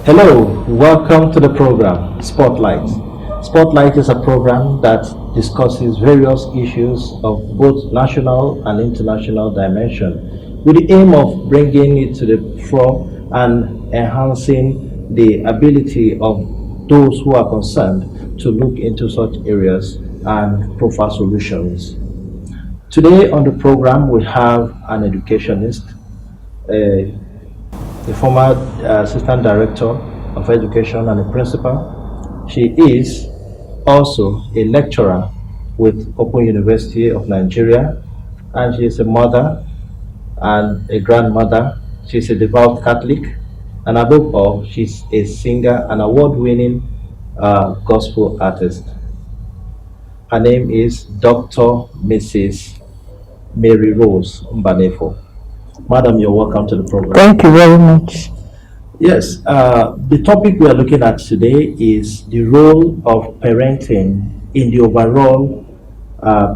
Hello, welcome to the program Spotlight. Spotlight is a program that discusses various issues of both national and international dimension with the aim of bringing it to the fore and enhancing the ability of those who are concerned to look into such areas and provide solutions. Today on the program, we have an educationist, a the former assistant director of education and a principal. She is also a lecturer with Open University of Nigeria, and she is a mother and a grandmother. She's a devout Catholic, and above all, she's a singer and award-winning gospel artist. Her name is Dr. Mrs. Mary Rose Mbanefo. Madam, you're welcome to the program. Thank you very much. Yes, the topic we are looking at today is the role of parenting in the overall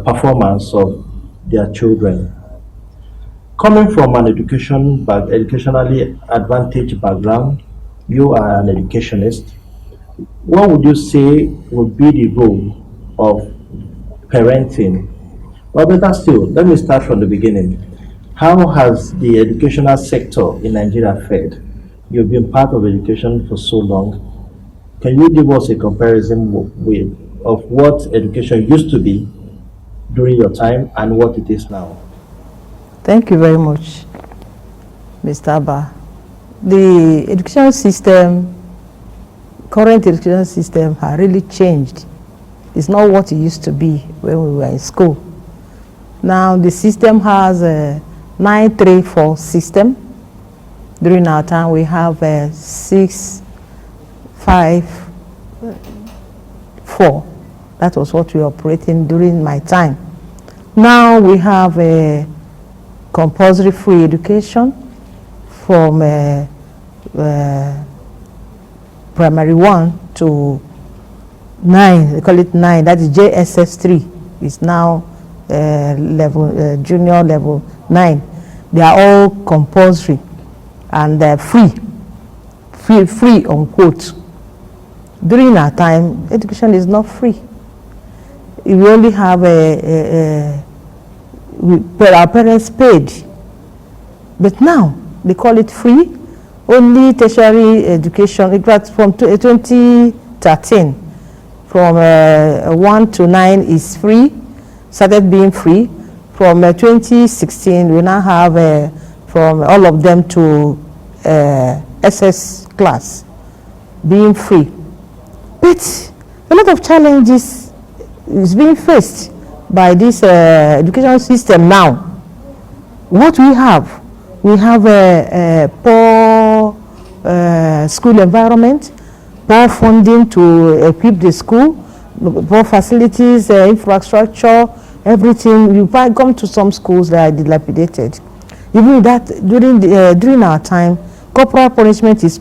performance of their children. Coming from an educationally advantaged background, you are an educationist. What would you say would be the role of parenting? Well, better still, let me start from the beginning. How has the educational sector in Nigeria fared? You've been part of education for so long. Can you give us a comparison of what education used to be during your time and what it is now? Thank you very much, Mr. Abba. The education system, current education system, has really changed. It's not what it used to be when we were in school. Now the system has a 934 system. During our time, we have a 654. That was what we were operating during my time. Now we have a compulsory free education from primary 1 to 9. They call it 9. That is JSS3. It's now junior level 9. They are all compulsory and they're free unquote. During our time, education is not free. We only have our parents paid, but now they call it free. Only tertiary education, in fact, from 2013, from 1 to 9 is free, started being free. From 2016, we now have from all of them to SS class being free. But a lot of challenges is being faced by this education system now. What we have a poor school environment, poor funding to equip the school, poor facilities, infrastructure, everything. You might come to some schools that are dilapidated. Even that during our time, corporal punishment is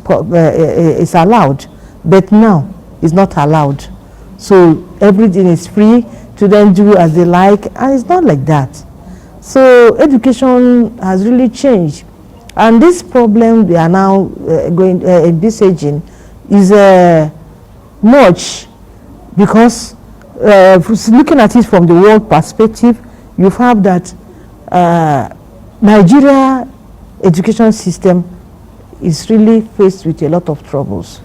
allowed, but now it's not allowed. So everything is free to then do as they like, and it's not like that. So education has really changed, and this problem we are now envisaging is much because looking at it from the world perspective, you have that Nigeria education system is really faced with a lot of troubles.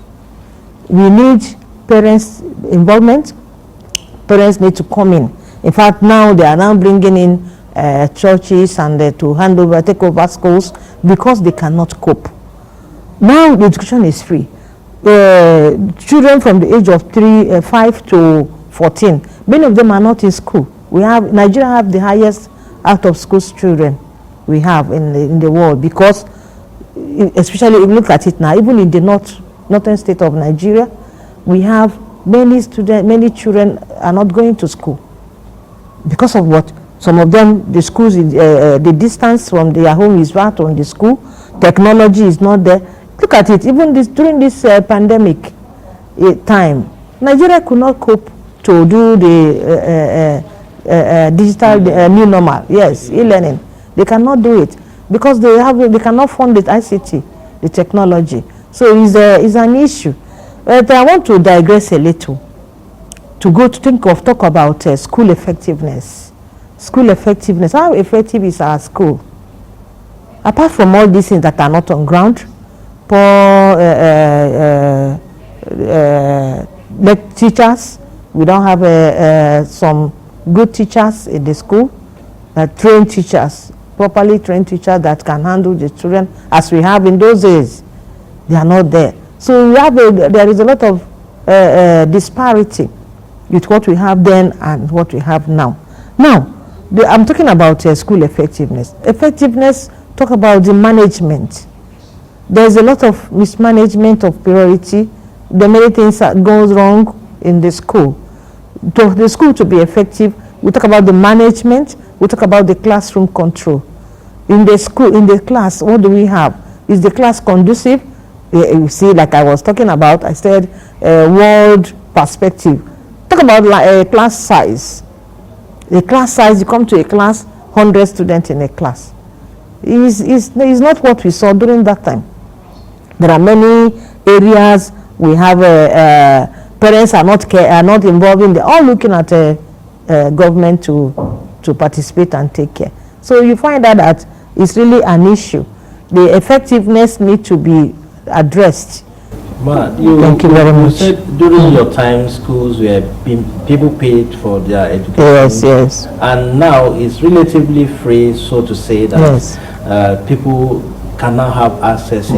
We need parents' involvement. Parents need to come in. In fact, now they are now bringing in churches and to take over schools because they cannot cope. Now the education is free. Children from the age of 5 to 14, many of them are not in school. Nigeria have the highest out of school children we have in the world, because especially if you look at it now, even in the northern state of Nigeria, we have many children are not going to school because of what? Some of them, the schools, the distance from their home is far on the school. Technology is not there. Look at it. Even during this pandemic time, Nigeria could not cope to do the digital new normal. Yes, e-learning. They cannot do it because they cannot fund the ICT, the technology. So it's an issue. But I want to digress a little to talk about school effectiveness. School effectiveness. How effective is our school? Apart from all these things that are not on ground, poor teachers, we don't have some good teachers in the school, trained teachers, properly trained teachers that can handle the children as we have in those days. They are not there. So there is a lot of disparity with what we have then and what we have now. Now, I'm talking about school effectiveness. Effectiveness, talk about the management. There's a lot of mismanagement of priority. There are many things that goes wrong in the school. For the school to be effective, we talk about the management, we talk about the classroom control. In the school, in the class, what do we have? Is the class conducive? You see, like I was talking about, I said world perspective. Talk about class size. The class size, you come to a class, 100 students in a class. Is not what we saw during that time. There are many areas we have parents are not involved. They're all looking at government to participate and take care. So you find out that it's really an issue. The effectiveness need to be addressed. Thank you very much. You said during your time, schools were people paid for their education. Yes. And now it's relatively free, so to say, that people can now have access.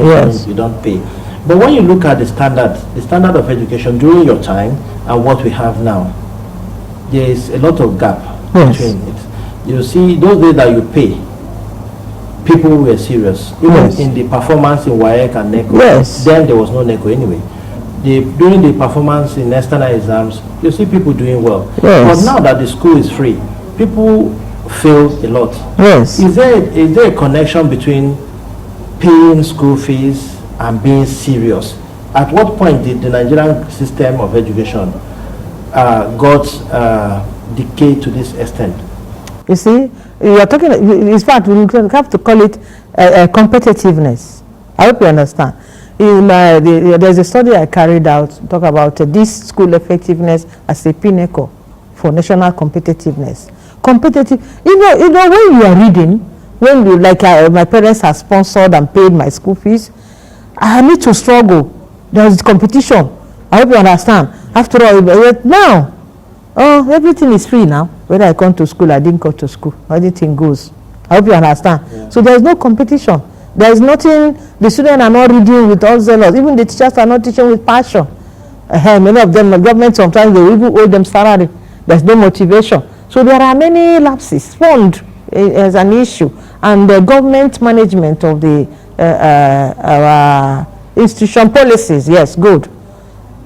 You don't pay. But when you look at the standard of education during your time and what we have now, there is a lot of gap between it. You see, those days that you pay, people were serious. Even in the performance in WAEC and NECO, then there was no NECO anyway. During the performance in external exams, you see people doing well. But now that the school is free, people fail a lot. Is there a connection between paying school fees and being serious? At what point did the Nigerian system of education got decayed to this extent? You see, you are talking, in fact, we have to call it competitiveness. I hope you understand. There's a study I carried out, talk about this school effectiveness as a pinnacle for national competitiveness. Competitive, you know, when you are reading, when you, like my parents have sponsored and paid my school fees, I need to struggle. There's competition. I hope you understand. After all, now, everything is free now. Whether I come to school, I didn't go to school, anything goes. I hope you understand. So there is no competition. There is nothing, the students are not reading with all zealous. Even the teachers are not teaching with passion. Many of them, the government sometimes they even owe them salary. There's no motivation. So there are many lapses. Fund as an issue. And the government management of the our institution policies, yes, good.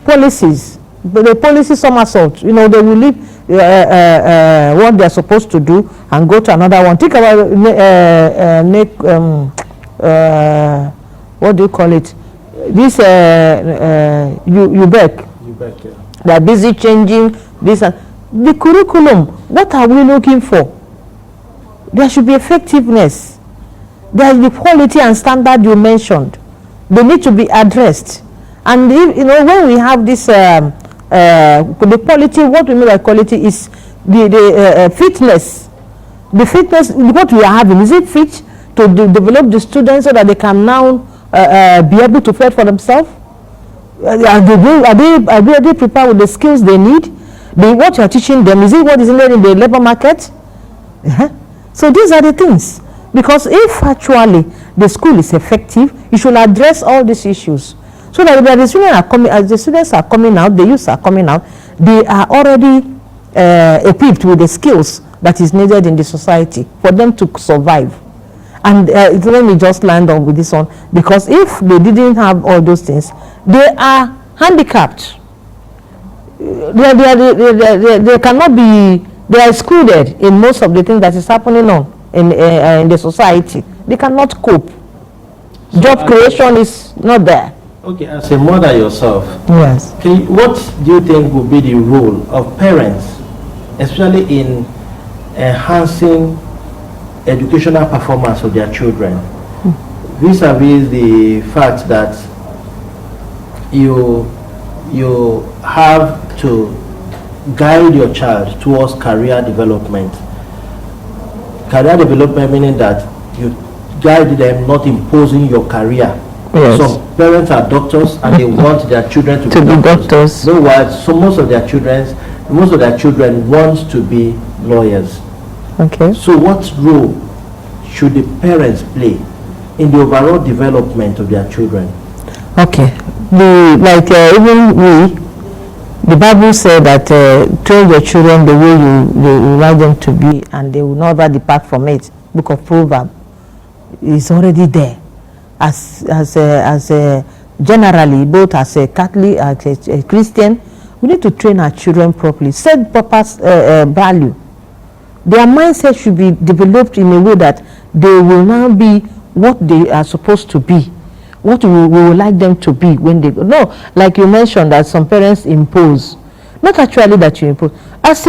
Policies. But the policy somersault, you know, they will leave what they're supposed to do and go to another one. Think about what do you call it? This UBEC. They're busy changing this. The curriculum, what are we looking for? There should be effectiveness. There is the quality and standard you mentioned. They need to be addressed. And if, you know, when we have this the quality, what we mean by quality is the fitness. The fitness, what we are having, is it fit to develop the students so that they can now be able to fend for themselves? Are they prepared with the skills they need? What you are teaching them, is it what is needed in the labor market? So these are the things. Because if actually the school is effective, it should address all these issues. So that when the students are coming, as the students are coming out, the youths are coming out, they are already equipped with the skills that is needed in the society for them to survive. And let me just land on with this one, because if they didn't have all those things, they are handicapped. They cannot be, they are excluded in most of the things that is happening in the society. They cannot cope. So job creation is not there. Okay, as a mother yourself, yes, what do you think would be the role of parents, especially in enhancing educational performance of their children, vis-a-vis the fact that you have to guide your child towards career development. Career development meaning that you guide them, not imposing your career. Yes. Some parents are doctors and they want their children to be doctors. No, while so most of their children want to be lawyers. Okay. So what role should the parents play in the overall development of their children? Okay. Even we, the Bible said that train your children the way you like them to be, and they will never depart from it. Book of Proverbs is already there. As generally, both as a Catholic, as a Christian, we need to train our children properly, set proper value. Their mindset should be developed in a way that they will now be what they are supposed to be, what we would like them to be when they go. No, like you mentioned that some parents impose. Not actually that you impose. As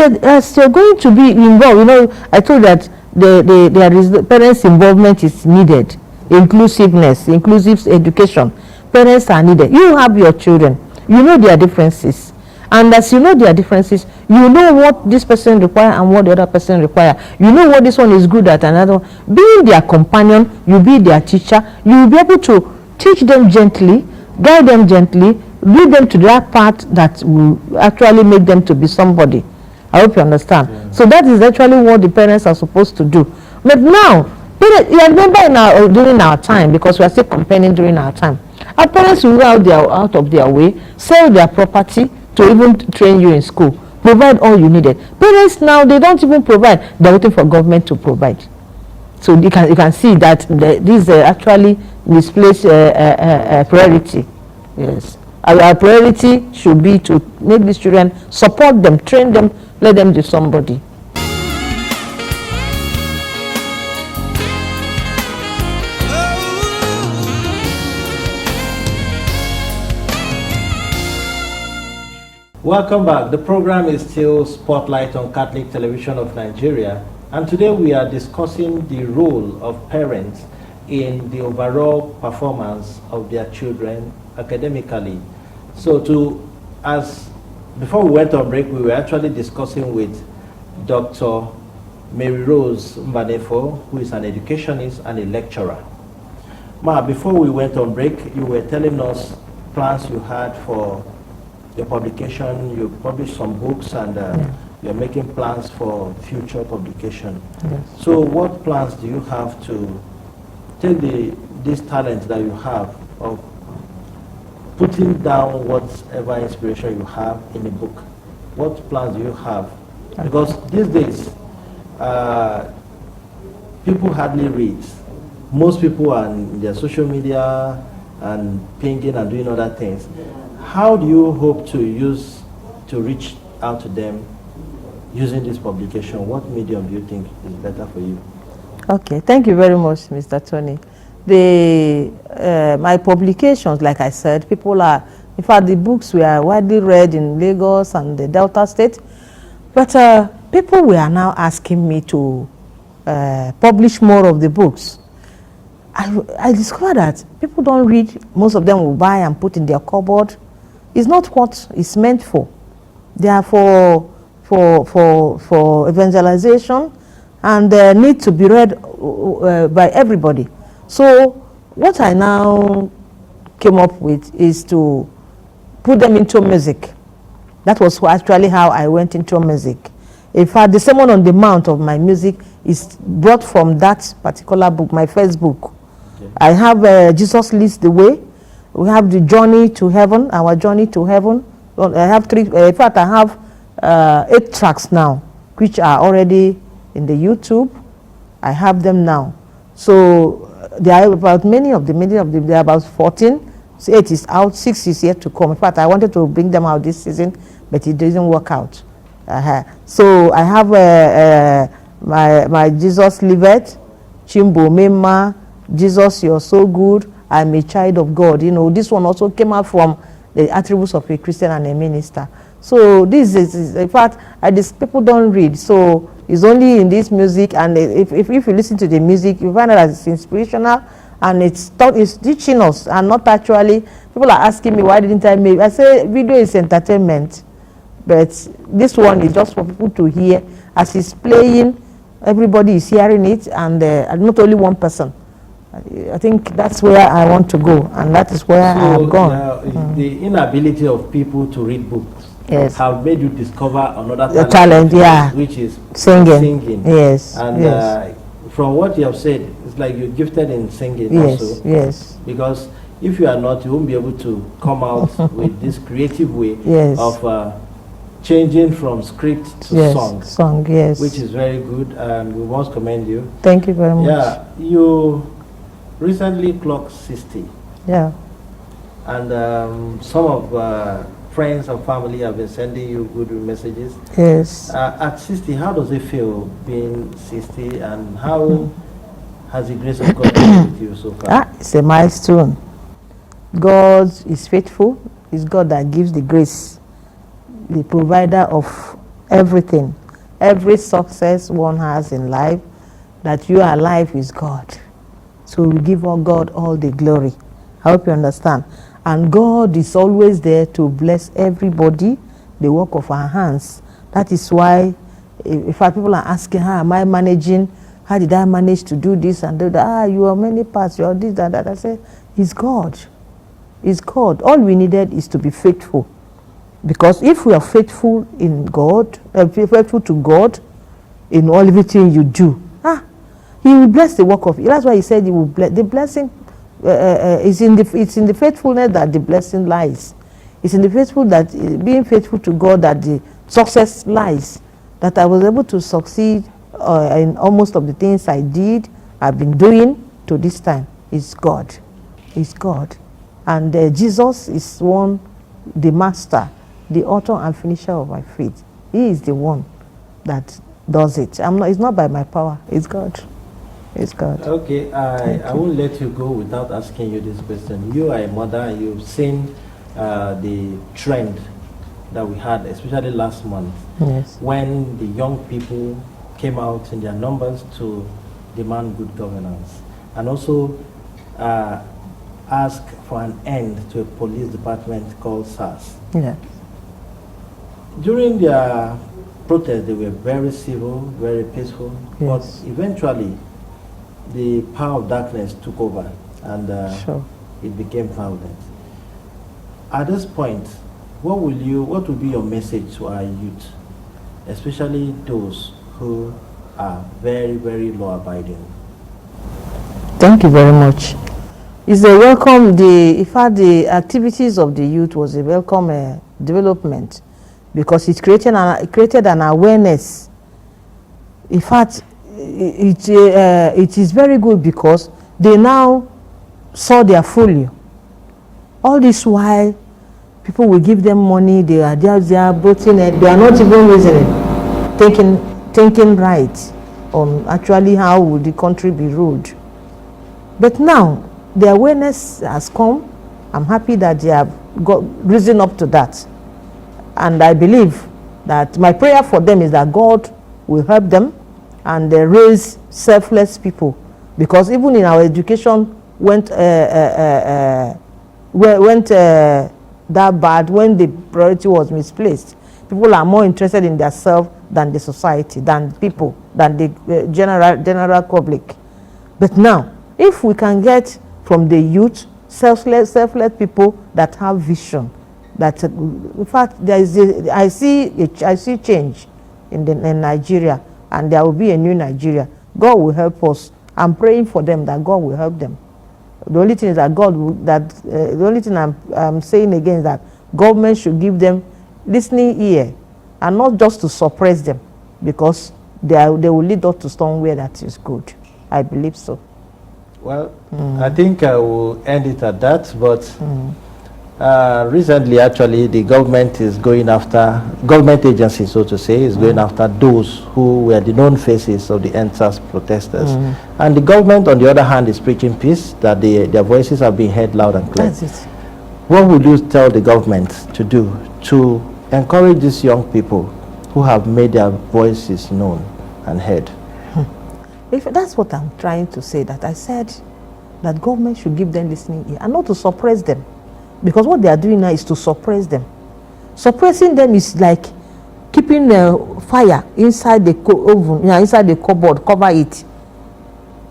you're going to be involved, I told that the parents' involvement is needed. Inclusiveness, inclusive education. Parents are needed. You have your children. You know their differences. And as you know their differences, you know what this person requires and what the other person requires. You know what this one is good at, another one. Being their companion, you be their teacher. You will be able to teach them gently, guide them gently, lead them to that path that will actually make them to be somebody. I hope you understand. Yeah. So that is actually what the parents are supposed to do. But now, you remember during our time, because we are still campaigning during our time, our parents will go out of their way, sell their property to even train you in school, provide all you needed. Parents now, they don't even provide. They're waiting for government to provide. So you can see that this actually misplaced priority. Yes. Our priority should be to make these children, support them, train them, let them do somebody. Welcome back. The program is still Spotlight on Catholic Television of Nigeria, and today we are discussing the role of parents in the overall performance of their children academically. So before we went on break, we were actually discussing with Dr. Mary Rose Mbanefo, who is an educationist and a lecturer. Ma, before we went on break, you were telling us plans you had for your publication. You published some books and you're making plans for future publication. Yes. So what plans do you have to take this talent that you have of putting down whatever inspiration you have in a book? What plans do you have? Because these days, people hardly read. Most people are in their social media and pinging and doing other things. How do you hope to reach out to them using this publication? What medium do you think is better for you? Okay, thank you very much, Mr. Tony. My publications, like I said, in fact, the books were widely read in Lagos and the Delta State, but people were now asking me to publish more of the books. I discovered that people don't read. Most of them will buy and put in their cupboard. It's not what it's meant for. They are for evangelization and need to be read by everybody. So what I now came up with is to put them into music. That was actually how I went into music. In fact, the Sermon on the Mount of my music is brought from that particular book, my first book. Okay. I have Jesus Leads the Way. We have the Journey to Heaven, our Journey to Heaven. I have 3, in fact, I have 8 tracks now, which are already in the YouTube. I have them now. So there are about many of them, there are about 14. So 8 is out, 6 is yet to come. In fact, I wanted to bring them out this season, but it didn't work out. So I have my Jesus Liveth, Chimbo Mema, Jesus You're So Good, I'm a Child of God. This one also came out from the attributes of a Christian and a minister. So this is in fact, people don't read. So it's only in this music, and if you listen to the music, you find out that it's inspirational and it's teaching us, and not actually. People are asking me, why didn't I make? I say video is entertainment, but this one is just for people to hear. As it's playing, everybody is hearing it, and not only one person. I think that's where I want to go, and that is where I have gone. The inability of people to read books have made you discover another talent, which is singing. Yes. And from what you have said, it's like you're gifted in singing also. Yes. Because if you are not, you won't be able to come out with this creative way of changing from script to song, which is very good, and we must commend you. Thank you very much. Yeah, you recently clocked 60. Yeah. And some of friends and family have been sending you good messages. Yes. At 60, how does it feel being 60, and how has the grace of God been with you so far? It's a milestone. God is faithful. It's God that gives the grace, the provider of everything. Every success one has in life, that you are alive, is God. So we give God all the glory. I hope you understand. And God is always there to bless everybody, the work of our hands. That is why, if people are asking, how am I managing? How did I manage to do this and do that? You are many parts, you are this and that. I say, it's God. It's God. All we needed is to be faithful. Because if we are faithful in God, faithful to God in all everything you do, He will bless the work of you. That's why He said He will bless. The blessing it's in the faithfulness that the blessing lies. It's in the faithful that being faithful to God that the success lies. That I was able to succeed in almost of the things I did, I've been doing to this time. Is God. It's God. And Jesus is the master, the author and finisher of my faith. He is the one that does it. It's not by my power. It's God. It's God. Okay, I won't let you go without asking you this question. You are a mother, and you've seen the trend that we had, especially last month, when the young people came out in their numbers to demand good governance, and also ask for an end to a police department called SARS. Yeah. During their protest, they were very civil, very peaceful, but eventually the power of darkness took over, and it became violent. At this point, what will be your message to our youth, especially those who are very, very law-abiding? Thank you very much. It's a welcome. In fact, the activities of the youth was a welcome development, because it created an awareness. In fact, it is very good, because they now saw their folly. All this while, people will give them money, they are voting it, they are not even reasoning, thinking right on actually how would the country be ruled. But now, the awareness has come. I'm happy that they have risen up to that. And I believe that my prayer for them is that God will help them and raise selfless people, because even in our education went that bad when the priority was misplaced. People are more interested in themselves than the society, than people, than the general public. But now, if we can get from the youth selfless people that have vision, that in fact I see change in Nigeria, and there will be a new Nigeria. God will help us. I'm praying for them that God will help them. The only thing is that the only thing I'm saying again is that government should give them listening ear, and not just to suppress them, because they will lead us to somewhere that is good. I believe so. Well, I think I will end it at that, but recently, actually, the government is going after, government agency, so to say, is going after those who were the known faces of the EndSARS protesters. And the government, on the other hand, is preaching peace, that their voices are being heard loud and clear. That's it. What would you tell the government to do to encourage these young people who have made their voices known and heard? If that's what I'm trying to say, that I said that government should give them listening ear and not to suppress them, because what they are doing now is to suppress them. Suppressing them is like keeping the fire inside the oven, inside the cupboard, cover it.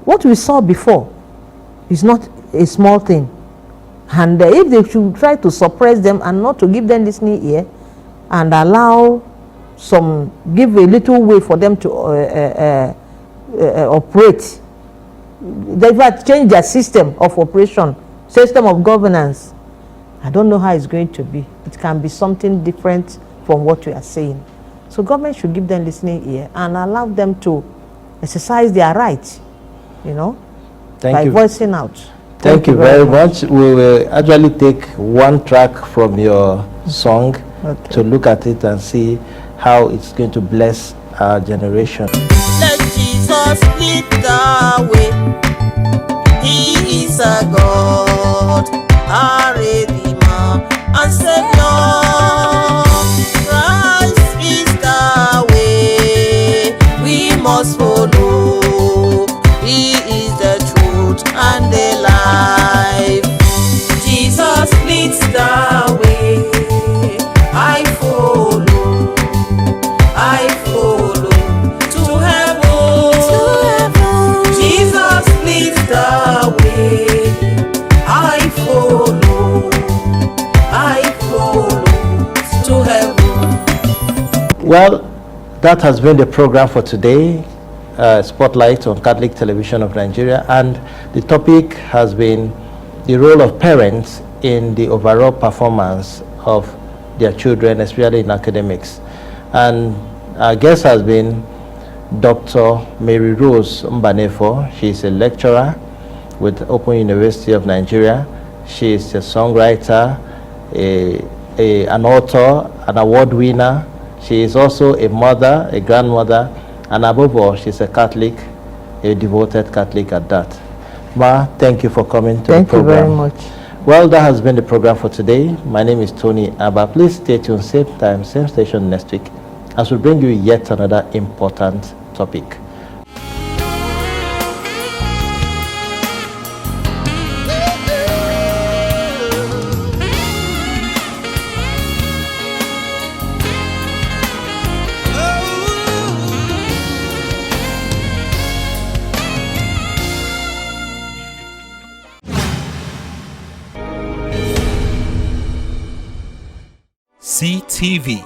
What we saw before is not a small thing, and if they should try to suppress them and not to give them listening ear and allow give a little way for them to operate, they might change their system of operation, system of governance. I don't know how it's going to be. It can be something different from what you are saying. So government should give them listening ear and allow them to exercise their rights, by voicing out. Thank you very much. We will actually take one track from your song to look at it and see how it's going to bless our generation. Let Jesus lead the way. He is a God, a Redeemer and Savior. Christ is the way we must follow. He is the truth and the life. Jesus leads the way. I follow to heaven. Jesus leads the way. I follow to heaven. Well, that has been the program for today, Spotlight on Catholic Television of Nigeria, and the topic has been the role of parents in the overall performance of their children, especially in academics. And our guest has been Dr. Mary Rose Mbanefo. She is a lecturer with Open University of Nigeria. She is a songwriter, an author, an award winner. She is also a mother, a grandmother, and above all, she's a Catholic, a devoted Catholic at that. Ma, thank you for coming to the program. Thank you very much. Well, that has been the program for today. My name is Tony Abba. Please stay tuned, same time, same station next week, as we bring you yet another important topic. CTV